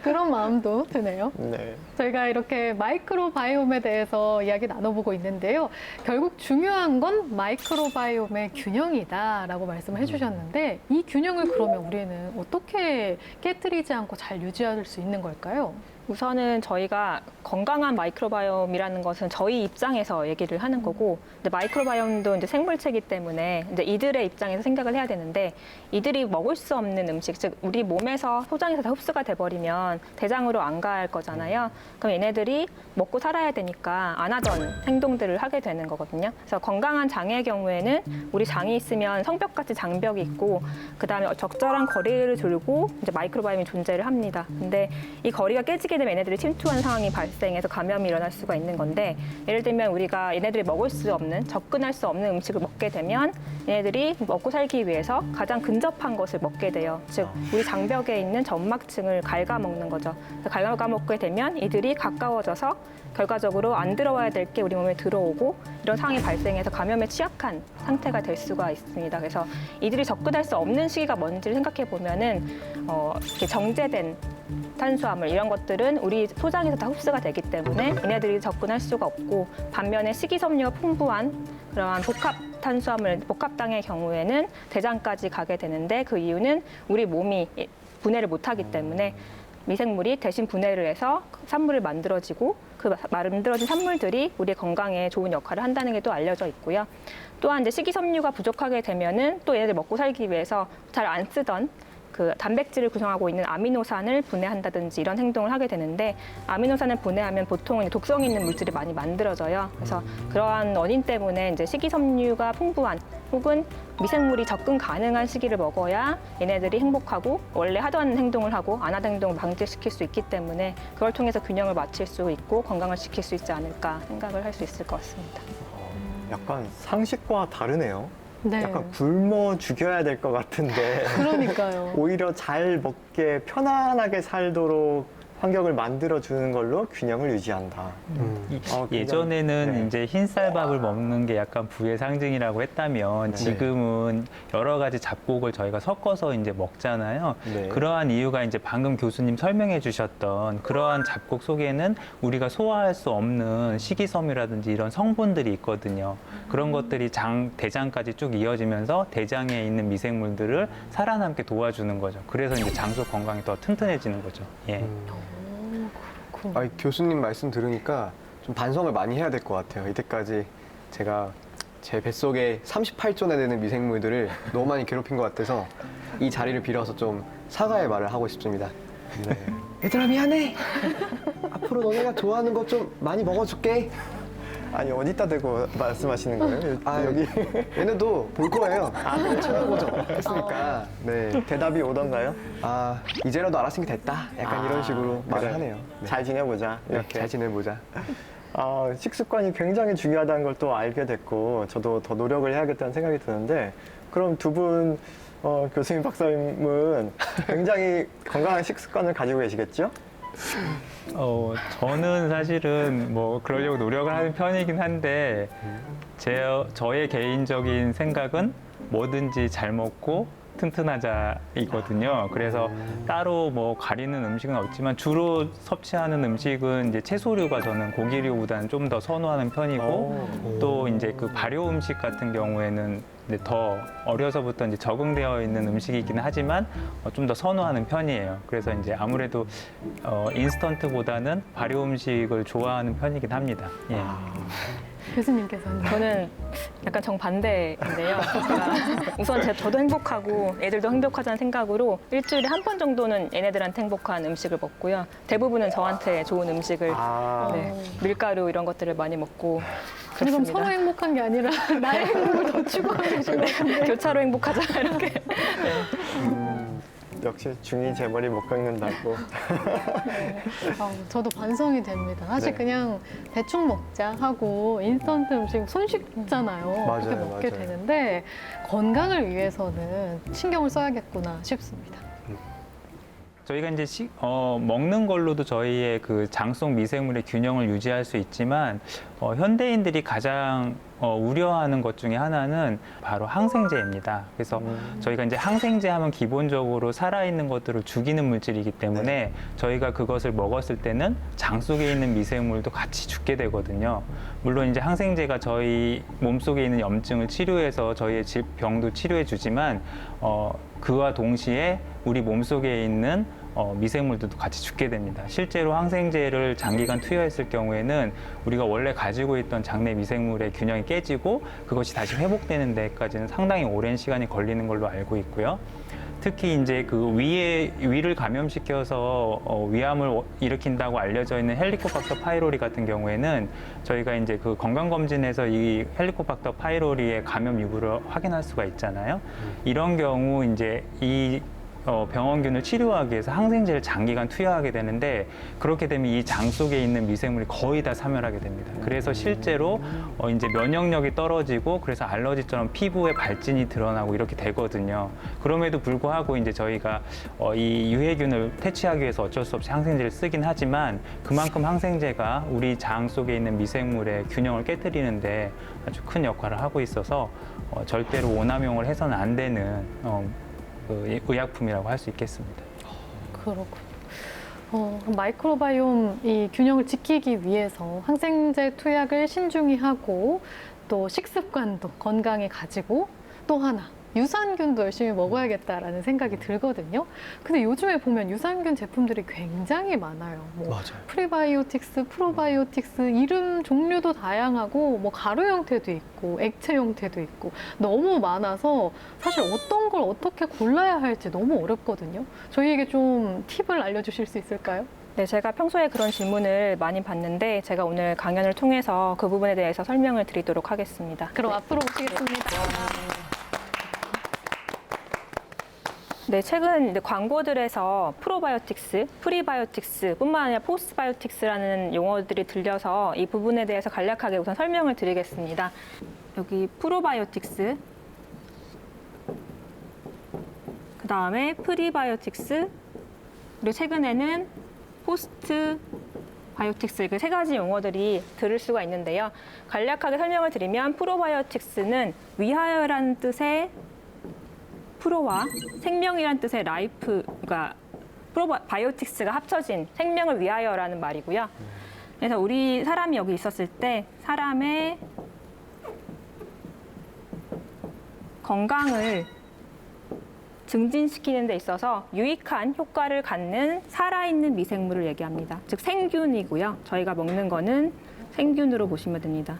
그런 마음도 드네요. 네. 저희가 이렇게 마이크로바이옴에 대해서 이야기 나눠보고 있는데요. 결국 중요한 건 마이크로바이옴의 균형이다라고 말씀을 해주셨는데 이 균형을 그러면 우리는 어떻게 깨뜨리지 않고 잘 유지할 수 있는 걸까요? 우선은 저희가 건강한 마이크로바이옴이라는 것은 저희 입장에서 얘기를 하는 거고, 근데 마이크로바이옴도 이제 생물체이기 때문에 이제 이들의 입장에서 생각을 해야 되는데, 이들이 먹을 수 없는 음식, 즉 우리 몸에서 소장에서 다 흡수가 돼버리면 대장으로 안 갈 거잖아요. 그럼 얘네들이 먹고 살아야 되니까 안 하던 행동들을 하게 되는 거거든요. 그래서 건강한 장의 경우에는 우리 장이 있으면 성벽같이 장벽이 있고, 그 다음에 적절한 거리를 두고 이제 마이크로바이옴이 존재를 합니다. 근데 이 거리가 깨지게 되면 얘네들이 침투하는 상황이 발생해서 감염이 일어날 수가 있는 건데, 예를 들면 우리가 얘네들이 먹을 수 없는, 접근할 수 없는 음식을 먹게 되면 얘네들이 먹고 살기 위해서 가장 근접한 것을 먹게 돼요. 즉 우리 장벽에 있는 점막층을 갉아먹는 거죠. 갉아먹게 되면 이들이 가까워져서 결과적으로 안 들어와야 될 게 우리 몸에 들어오고, 이런 상황이 발생해서 감염에 취약한 상태가 될 수가 있습니다. 그래서 이들이 접근할 수 없는 시기가 뭔지를 생각해 보면은 이렇게 정제된 탄수화물 이런 것들은 우리 소장에서 다 흡수가 되기 때문에 얘네들이 접근할 수가 없고, 반면에 식이섬유가 풍부한 그러한 복합 탄수화물, 복합당의 경우에는 대장까지 가게 되는데, 그 이유는 우리 몸이 분해를 못하기 때문에 미생물이 대신 분해를 해서 산물을 만들어지고, 그 만들어진 산물들이 우리 건강에 좋은 역할을 한다는 게 또 알려져 있고요. 또한 이제 식이섬유가 부족하게 되면은 또 얘네들 먹고 살기 위해서 잘 안 쓰던 그 단백질을 구성하고 있는 아미노산을 분해한다든지 이런 행동을 하게 되는데 아미노산을 분해하면 보통은 독성 있는 물질이 많이 만들어져요. 그래서 그러한 원인 때문에 이제 식이섬유가 풍부한 혹은 미생물이 접근 가능한 시기를 먹어야 얘네들이 행복하고 원래 하던 행동을 하고 안 하던 행동을 방지시킬 수 있기 때문에 그걸 통해서 균형을 맞출 수 있고 건강을 지킬 수 있지 않을까 생각을 할 수 있을 것 같습니다. 약간 상식과 다르네요. 네. 약간 굶어 죽여야 될 것 같은데 그러니까요. 오히려 잘 먹게 편안하게 살도록 환경을 만들어 주는 걸로 균형을 유지한다. 굉장히- 예전에는 네. 이제 흰쌀밥을 먹는 게 약간 부의 상징이라고 했다면 네. 지금은 여러 가지 잡곡을 저희가 섞어서 이제 먹잖아요. 네. 그러한 이유가 이제 방금 교수님 설명해 주셨던 그러한 잡곡 속에는 우리가 소화할 수 없는 식이섬유라든지 이런 성분들이 있거든요. 그런 것들이 대장까지 쭉 이어지면서 대장에 있는 미생물들을 살아남게 도와주는 거죠. 그래서 이제 장소 건강이 더 튼튼해지는 거죠. 예. 아, 교수님 말씀 들으니까 좀 반성을 많이 해야 될 것 같아요. 이때까지 제가 제 뱃속에 38조나 되는 미생물들을 너무 많이 괴롭힌 것 같아서 이 자리를 빌어서 좀 사과의 말을 하고 싶습니다. 네. 얘들아 미안해. 앞으로 너네가 좋아하는 거 좀 많이 먹어줄게. 아니 어디다 대고 말씀하시는 거예요? 아 여기 얘네도 볼 거예요. 찾아보죠. 했으니까. 네. 대답이 오던가요? 아 이제라도 알았으니까 됐다. 약간 이런 식으로 말을 그래. 하네요. 네. 잘 지내보자. 네, 이렇게. 잘 지내보자. 식습관이 굉장히 중요하다는 걸 또 알게 됐고 저도 더 노력을 해야겠다는 생각이 드는데 그럼 두 분 교수님 박사님은 굉장히 건강한 식습관을 가지고 계시겠죠? 저는 사실은 뭐 그러려고 노력을 하는 편이긴 한데 저의 개인적인 생각은 뭐든지 잘 먹고 튼튼하자이거든요. 그래서 따로 뭐 가리는 음식은 없지만 주로 섭취하는 음식은 이제 채소류가 저는 고기류보다는 좀 더 선호하는 편이고 또 이제 그 발효 음식 같은 경우에는 이제 더 어려서부터 이제 적응되어 있는 음식이긴 하지만 좀 더 선호하는 편이에요. 그래서 이제 아무래도 인스턴트보다는 발효 음식을 좋아하는 편이긴 합니다. 예. 교수님께서는 저는 약간 정반대인데요. 제가 우선 저도 행복하고 애들도 행복하다는 생각으로 일주일에 한 번 정도는 얘네들한테 행복한 음식을 먹고요. 대부분은 저한테 좋은 음식을 네, 밀가루 이런 것들을 많이 먹고 지금 그렇습니다. 서로 행복한 게 아니라 나의 행복을 더 추구하고 계신 것 같은데. 교차로 행복하자 이렇게. 역시 중이 제 머리 못 깎는다고. 저도 반성이 됩니다. 사실 네. 그냥 대충 먹자 하고 인스턴트 음식 손 씻잖아요. 맞아요, 그렇게 먹게 맞아요. 되는데 건강을 위해서는 신경을 써야겠구나 싶습니다. 저희가 이제 먹는 걸로도 저희의 그 장 속 미생물의 균형을 유지할 수 있지만 현대인들이 가장 우려하는 것 중에 하나는 바로 항생제입니다. 그래서 저희가 이제 항생제 하면 기본적으로 살아있는 것들을 죽이는 물질이기 때문에 저희가 그것을 먹었을 때는 장 속에 있는 미생물도 같이 죽게 되거든요. 물론 이제 항생제가 저희 몸속에 있는 염증을 치료해서 저희의 병도 치료해 주지만 그와 동시에 우리 몸속에 있는 미생물들도 같이 죽게 됩니다. 실제로 항생제를 장기간 투여했을 경우에는 우리가 원래 가지고 있던 장내 미생물의 균형이 깨지고 그것이 다시 회복되는 데까지는 상당히 오랜 시간이 걸리는 걸로 알고 있고요. 특히 이제 그 위를 감염시켜서 위암을 일으킨다고 알려져 있는 헬리코박터 파이로리 같은 경우에는 저희가 이제 그 건강검진에서 이 헬리코박터 파이로리의 감염 유무를 확인할 수가 있잖아요. 이런 경우 이제 이 병원균을 치료하기 위해서 항생제를 장기간 투여하게 되는데 그렇게 되면 이 장 속에 있는 미생물이 거의 다 사멸하게 됩니다. 그래서 실제로 이제 면역력이 떨어지고 그래서 알러지처럼 피부에 발진이 드러나고 이렇게 되거든요. 그럼에도 불구하고 이제 저희가 이 유해균을 퇴치하기 위해서 어쩔 수 없이 항생제를 쓰긴 하지만 그만큼 항생제가 우리 장 속에 있는 미생물의 균형을 깨뜨리는데 아주 큰 역할을 하고 있어서 절대로 오남용을 해서는 안 되는 그 의약품이라고 할 수 있겠습니다. 그렇군요. 마이크로바이옴 이 균형을 지키기 위해서 항생제 투약을 신중히 하고 또 식습관도 건강히 가지고 또 하나 유산균도 열심히 먹어야겠다라는 생각이 들거든요. 근데 요즘에 보면 유산균 제품들이 굉장히 많아요. 뭐 맞아요. 프리바이오틱스, 프로바이오틱스 이름 종류도 다양하고 뭐 가루 형태도 있고 액체 형태도 있고 너무 많아서 사실 어떤 걸 어떻게 골라야 할지 너무 어렵거든요. 저희에게 좀 팁을 알려주실 수 있을까요? 네, 제가 평소에 그런 질문을 많이 받는데 제가 오늘 강연을 통해서 그 부분에 대해서 설명을 드리도록 하겠습니다. 그럼 앞으로 모시겠습니다. 네, 최근 이제 광고들에서 프로바이오틱스, 프리바이오틱스뿐만 아니라 포스트바이오틱스라는 용어들이 들려서 이 부분에 대해서 간략하게 우선 설명을 드리겠습니다. 여기 프로바이오틱스, 그 다음에 프리바이오틱스, 그리고 최근에는 포스트 바이오틱스, 그 세 가지 용어들이 들을 수가 있는데요. 간략하게 설명을 드리면 프로바이오틱스는 위하여라는 뜻의 프로와 생명이란 뜻의 라이프, 그러니까 프로바이오틱스가 합쳐진 생명을 위하여라는 말이고요. 그래서 우리 사람이 여기 있었을 때 사람의 건강을 증진시키는 데 있어서 유익한 효과를 갖는 살아있는 미생물을 얘기합니다. 즉 생균이고요. 저희가 먹는 거는 생균으로 보시면 됩니다.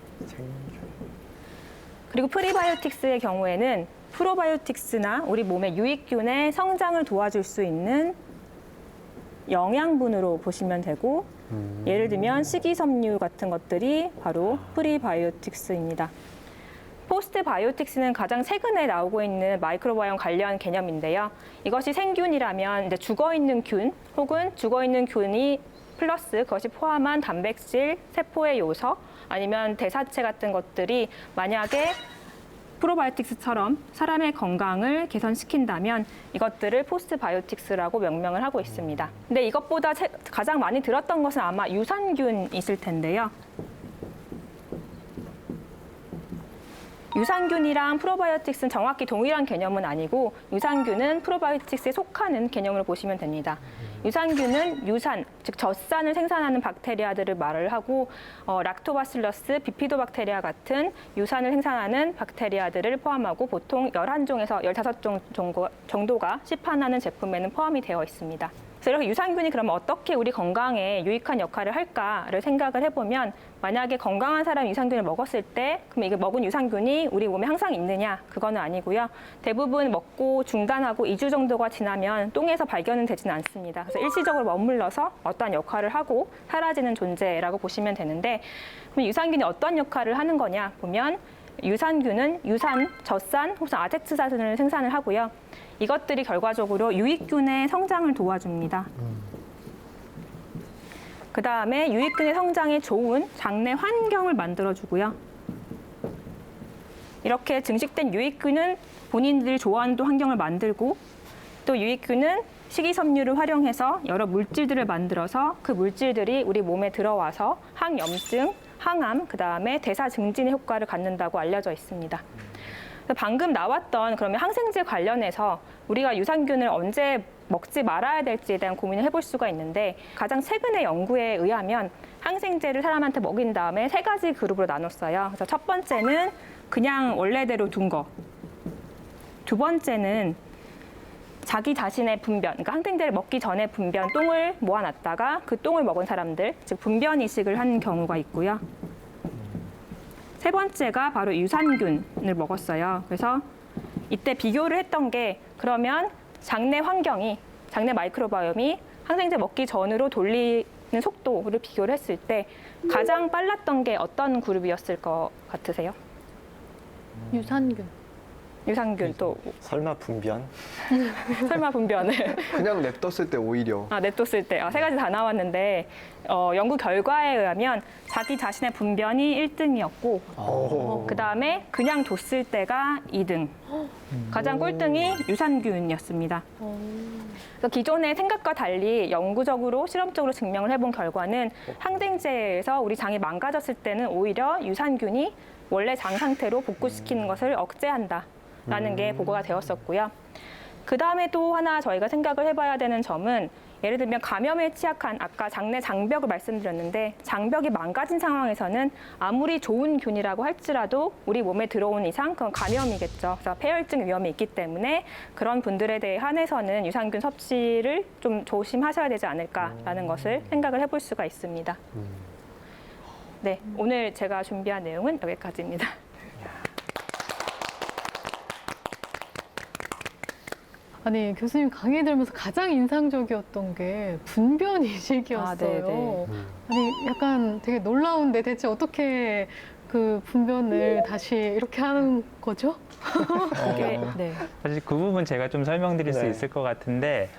그리고 프리바이오틱스의 경우에는 프로바이오틱스나 우리 몸의 유익균의 성장을 도와줄 수 있는 영양분으로 보시면 되고 예를 들면 식이섬유 같은 것들이 바로 프리바이오틱스입니다. 포스트바이오틱스는 가장 최근에 나오고 있는 마이크로바이옴 관련 개념인데요. 이것이 생균이라면 이제 죽어있는 균 혹은 죽어있는 균이 플러스 그것이 포함한 단백질, 세포의 요소 아니면 대사체 같은 것들이 만약에 프로바이오틱스처럼 사람의 건강을 개선시킨다면 이것들을 포스트바이오틱스라고 명명을 하고 있습니다. 근데 이것보다 가장 많이 들었던 것은 아마 유산균이실 텐데요. 유산균이랑 프로바이오틱스는 정확히 동일한 개념은 아니고 유산균은 프로바이오틱스에 속하는 개념으로 보시면 됩니다. 유산균은 유산, 즉 젖산을 생산하는 박테리아들을 말을 하고 락토바실러스, 비피도박테리아 같은 유산을 생산하는 박테리아들을 포함하고 보통 11종에서 15종 정도가 시판하는 제품에는 포함이 되어 있습니다. 그래서 이렇게 유산균이 그러면 어떻게 우리 건강에 유익한 역할을 할까를 생각을 해보면 만약에 건강한 사람이 유산균을 먹었을 때 그럼 이게 먹은 유산균이 우리 몸에 항상 있느냐? 그거는 아니고요. 대부분 먹고 중단하고 2주 정도가 지나면 똥에서 발견은 되지는 않습니다. 그래서 일시적으로 머물러서 어떠한 역할을 하고 사라지는 존재라고 보시면 되는데 그럼 유산균이 어떤 역할을 하는 거냐 보면 유산균은 유산, 젖산, 혹은 아세트산을 생산을 하고요. 이것들이 결과적으로 유익균의 성장을 도와줍니다. 그 다음에 유익균의 성장에 좋은 장내 환경을 만들어주고요. 이렇게 증식된 유익균은 본인들이 좋아하는 또 환경을 만들고 또 유익균은 식이섬유를 활용해서 여러 물질들을 만들어서 그 물질들이 우리 몸에 들어와서 항염증, 항암, 그 다음에 대사 증진의 효과를 갖는다고 알려져 있습니다. 방금 나왔던 그러면 항생제 관련해서 우리가 유산균을 언제 먹지 말아야 될지에 대한 고민을 해볼 수가 있는데 가장 최근의 연구에 의하면 항생제를 사람한테 먹인 다음에 3가지 그룹으로 나눴어요. 그래서 첫 번째는 그냥 원래대로 둔 거. 두 번째는 자기 자신의 분변, 그러니까 항생제를 먹기 전에 분변, 똥을 모아놨다가 그 똥을 먹은 사람들, 즉 분변 이식을 한 경우가 있고요. 세 번째가 바로 유산균을 먹었어요. 그래서 이때 비교를 했던 게 그러면 장내 환경이, 장내 마이크로바이옴이 항생제 먹기 전으로 돌리는 속도를 비교를 했을 때 가장 빨랐던 게 어떤 그룹이었을 것 같으세요? 유산균. 유산균 또 설마 분변? 설마 분변을 그냥 냅뒀을 때 오히려 냅뒀을 때 3가지 다 나왔는데 연구 결과에 의하면 자기 자신의 분변이 1등이었고 그 다음에 그냥 뒀을 때가 2등. 가장 꼴등이 유산균이었습니다. 그래서 기존의 생각과 달리 영구적으로 실험적으로 증명을 해본 결과는 항생제에서 우리 장이 망가졌을 때는 오히려 유산균이 원래 장 상태로 복구시키는 것을 억제한다라는 게 보고가 되었었고요. 그 다음에 또 하나 저희가 생각을 해봐야 되는 점은 예를 들면 감염에 취약한 아까 장내 장벽을 말씀드렸는데 장벽이 망가진 상황에서는 아무리 좋은 균이라고 할지라도 우리 몸에 들어온 이상 그건 감염이겠죠. 그래서 폐혈증 위험이 있기 때문에 그런 분들에 대해 한해서는 유산균 섭취를 좀 조심하셔야 되지 않을까라는 것을 생각을 해볼 수가 있습니다. 네, 오늘 제가 준비한 내용은 여기까지입니다. 아니, 교수님 강의 들으면서 가장 인상적이었던 게 분변 이식이었어요. 네네. 아니, 약간 되게 놀라운데 대체 어떻게 그 분변을 다시 이렇게 하는 거죠? 그게 네. 사실 그 부분 제가 좀 설명드릴 수 네. 있을 것 같은데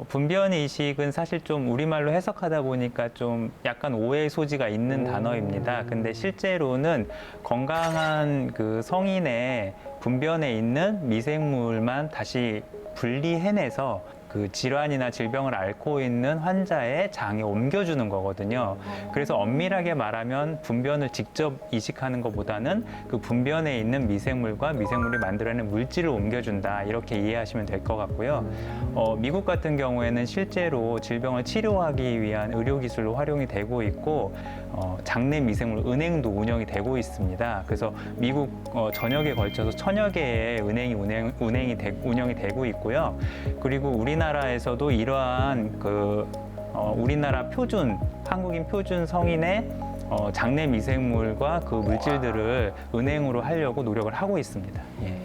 분변 이식은 사실 좀 우리말로 해석하다 보니까 좀 약간 오해의 소지가 있는 단어입니다. 근데 실제로는 건강한 그 성인의 분변에 있는 미생물만 다시 분리해내서 그 질환이나 질병을 앓고 있는 환자의 장에 옮겨주는 거거든요. 그래서 엄밀하게 말하면 분변을 직접 이식하는 것보다는 그 분변에 있는 미생물과 미생물이 만들어내는 물질을 옮겨준다 이렇게 이해하시면 될 것 같고요. 미국 같은 경우에는 실제로 질병을 치료하기 위한 의료기술로 활용이 되고 있고 장내 미생물 은행도 운영이 되고 있습니다. 그래서 미국 전역에 걸쳐서 1000여 개의 은행이 운영이 되고 있고요. 그리고 우리나라에서도 이러한 우리나라 표준 한국인 표준 성인의 장내 미생물과 그 물질들을 은행으로 하려고 노력을 하고 있습니다. 예.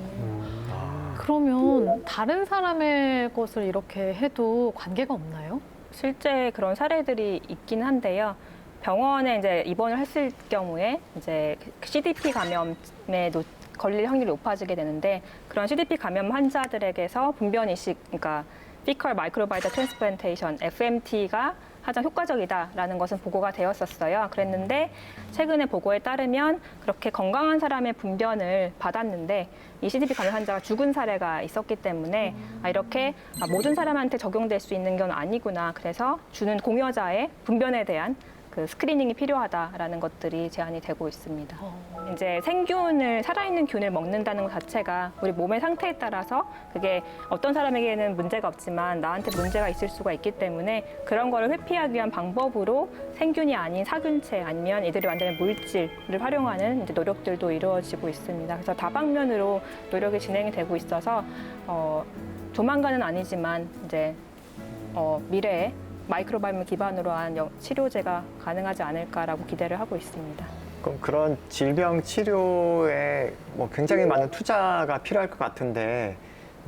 그러면 다른 사람의 것을 이렇게 해도 관계가 없나요? 실제 그런 사례들이 있긴 한데요. 병원에 이제 입원을 했을 경우에 이제 CDP 감염에 걸릴 확률이 높아지게 되는데 그런 CDP 감염 환자들에게서 분변 이식, 그러니까 Fecal Microbiota Transplantation (FMT가) 가장 효과적이다라는 것은 보고가 되었었어요. 그랬는데 최근에 보고에 따르면 그렇게 건강한 사람의 분변을 받았는데 이 CDP 감염 환자가 죽은 사례가 있었기 때문에 이렇게 모든 사람한테 적용될 수 있는 건 아니구나. 그래서 주는 공여자의 분변에 대한 그 스크리닝이 필요하다라는 것들이 제안이 되고 있습니다. 이제 생균을 살아있는 균을 먹는다는 것 자체가 우리 몸의 상태에 따라서 그게 어떤 사람에게는 문제가 없지만 나한테 문제가 있을 수가 있기 때문에 그런 거를 회피하기 위한 방법으로 생균이 아닌 사균체 아니면 이들이 만드는 물질을 활용하는 이제 노력들도 이루어지고 있습니다. 그래서 다방면으로 노력이 진행이 되고 있어서 조만간은 아니지만 이제 미래에 마이크로바이옴을 기반으로 한 치료제가 가능하지 않을까라고 기대를 하고 있습니다. 그럼 그런 질병 치료에 뭐 굉장히 많은 투자가 필요할 것 같은데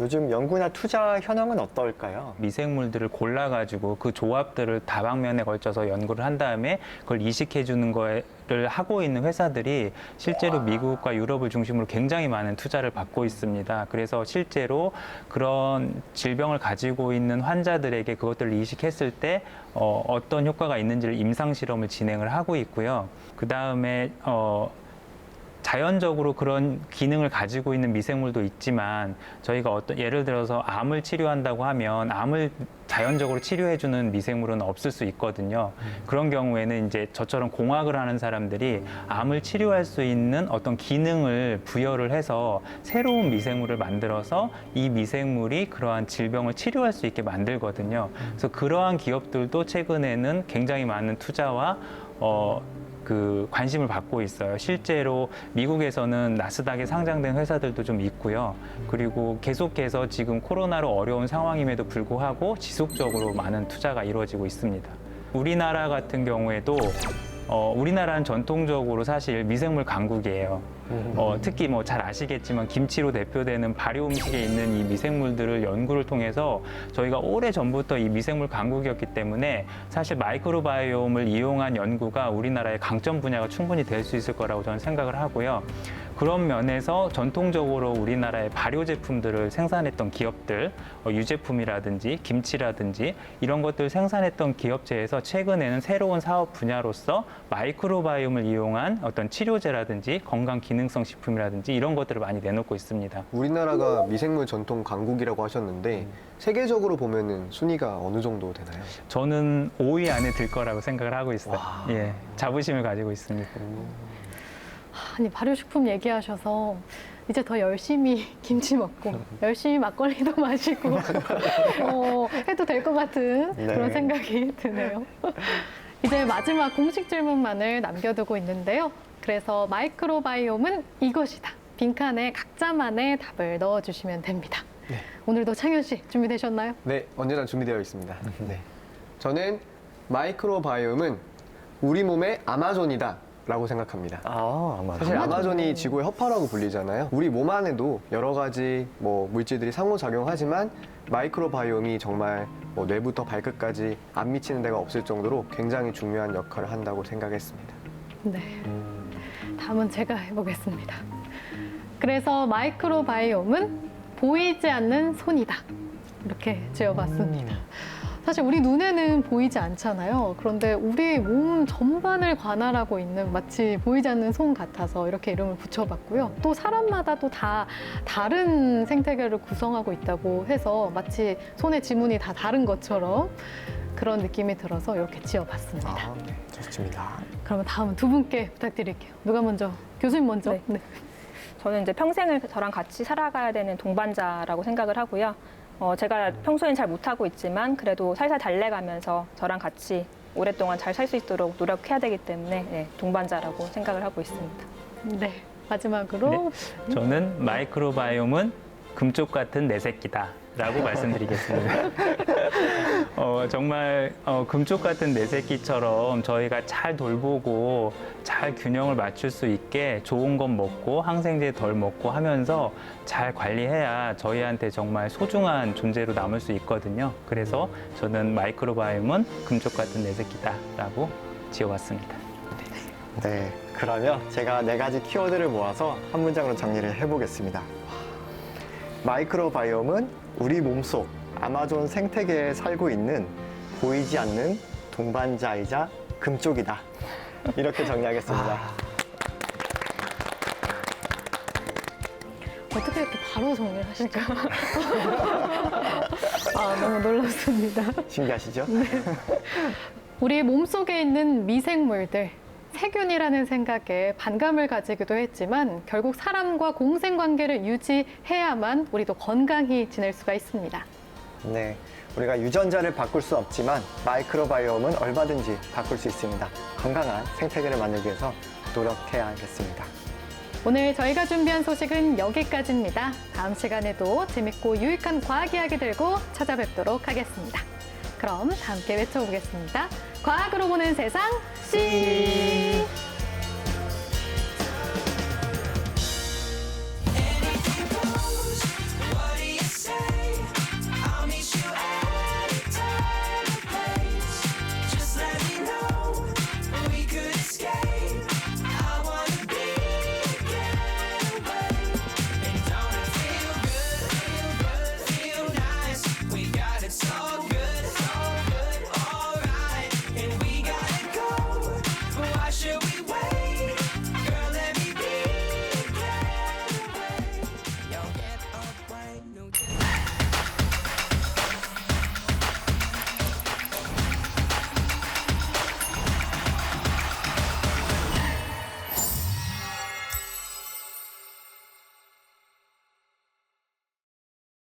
요즘 연구나 투자 현황은 어떨까요? 미생물들을 골라가지고 그 조합들을 다방면에 걸쳐서 연구를 한 다음에 그걸 이식해주는 거를 하고 있는 회사들이 실제로 미국과 유럽을 중심으로 굉장히 많은 투자를 받고 있습니다. 그래서 실제로 그런 질병을 가지고 있는 환자들에게 그것들을 이식했을 때 어떤 효과가 있는지를 임상실험을 진행을 하고 있고요. 그 다음에 자연적으로 그런 기능을 가지고 있는 미생물도 있지만 저희가 예를 들어서 암을 치료한다고 하면 암을 자연적으로 치료해주는 미생물은 없을 수 있거든요. 그런 경우에는 이제 저처럼 공학을 하는 사람들이 암을 치료할 수 있는 어떤 기능을 부여를 해서 새로운 미생물을 만들어서 이 미생물이 그러한 질병을 치료할 수 있게 만들거든요. 그래서 그러한 기업들도 최근에는 굉장히 많은 투자와 관심을 받고 있어요. 실제로 미국에서는 나스닥에 상장된 회사들도 좀 있고요. 그리고 계속해서 지금 코로나로 어려운 상황임에도 불구하고 지속적으로 많은 투자가 이루어지고 있습니다. 우리나라 같은 경우에도 우리나라는 전통적으로 사실 미생물 강국이에요. 특히 뭐 잘 아시겠지만 김치로 대표되는 발효 음식에 있는 이 미생물들을 연구를 통해서 저희가 오래 전부터 이 미생물 강국이었기 때문에 사실 마이크로바이옴을 이용한 연구가 우리나라의 강점 분야가 충분히 될 수 있을 거라고 저는 생각을 하고요. 그런 면에서 전통적으로 우리나라의 발효 제품들을 생산했던 기업들, 유제품이라든지 김치라든지 이런 것들을 생산했던 기업체에서 최근에는 새로운 사업 분야로서 마이크로바이옴을 이용한 어떤 치료제라든지 건강 기능성 식품이라든지 이런 것들을 많이 내놓고 있습니다. 우리나라가 미생물 전통 강국이라고 하셨는데 세계적으로 보면은 순위가 어느 정도 되나요? 저는 5위 안에 들 거라고 생각을 하고 있어요. 예, 자부심을 가지고 있습니다. 아니, 발효식품 얘기하셔서 이제 더 열심히 김치 먹고 열심히 막걸리도 마시고 해도 될 것 같은 네. 그런 생각이 드네요. 이제 마지막 공식 질문만을 남겨두고 있는데요. 그래서 마이크로바이옴은 이것이다. 빈칸에 각자만의 답을 넣어주시면 됩니다. 네. 오늘도 창현 씨 준비되셨나요? 네, 언제나 준비되어 있습니다. 네. 저는 마이크로바이옴은 우리 몸의 아마존이다 라고 생각합니다. 아마 사실 아마존이 지구의 허파라고 불리잖아요. 우리 몸 안에도 여러 가지 물질들이 상호작용하지만 마이크로바이옴이 정말 뇌부터 발끝까지 안 미치는 데가 없을 정도로 굉장히 중요한 역할을 한다고 생각했습니다. 네. 다음은 제가 해보겠습니다. 그래서 마이크로바이옴은 보이지 않는 손이다. 이렇게 지어봤습니다. 사실 우리 눈에는 보이지 않잖아요. 그런데 우리 몸 전반을 관할하고 있는 마치 보이지 않는 손 같아서 이렇게 이름을 붙여봤고요. 또 사람마다 또 다 다른 생태계를 구성하고 있다고 해서 마치 손의 지문이 다 다른 것처럼 그런 느낌이 들어서 이렇게 지어봤습니다. 네, 좋습니다. 그러면 다음은 두 분께 부탁드릴게요. 누가 먼저? 교수님 먼저. 네. 네. 저는 이제 평생을 저랑 같이 살아가야 되는 동반자라고 생각을 하고요. 제가 평소엔 잘 못하고 있지만 그래도 살살 달래가면서 저랑 같이 오랫동안 잘 살 수 있도록 노력해야 되기 때문에 네, 동반자라고 생각을 하고 있습니다. 네. 마지막으로 저는 마이크로바이옴은 금쪽 같은 내 새끼다. 라고 말씀드리겠습니다. 정말 금쪽 같은 내 새끼처럼 저희가 잘 돌보고 잘 균형을 맞출 수 있게 좋은 것 먹고 항생제 덜 먹고 하면서 잘 관리해야 저희한테 정말 소중한 존재로 남을 수 있거든요. 그래서 저는 마이크로바이옴은 금쪽 같은 내 새끼다라고 지어봤습니다. 네, 그러면 제가 4가지 키워드를 모아서 한 문장으로 정리를 해보겠습니다. 마이크로바이옴은 우리 몸속 아마존 생태계에 살고 있는 보이지 않는 동반자이자 금쪽이다. 이렇게 정리하겠습니다. 어떻게 이렇게 바로 정리를 하실까? 너무 놀랍습니다. 신기하시죠? 우리 몸속에 있는 미생물들, 세균이라는 생각에 반감을 가지기도 했지만 결국 사람과 공생관계를 유지해야만 우리도 건강히 지낼 수가 있습니다. 네, 우리가 유전자를 바꿀 수 없지만 마이크로바이옴은 얼마든지 바꿀 수 있습니다. 건강한 생태계를 만들기 위해서 노력해야겠습니다. 오늘 저희가 준비한 소식은 여기까지입니다. 다음 시간에도 재밌고 유익한 과학 이야기 들고 찾아뵙도록 하겠습니다. 그럼 다 함께 외쳐보겠습니다. 과학으로 보는 세상, 씨!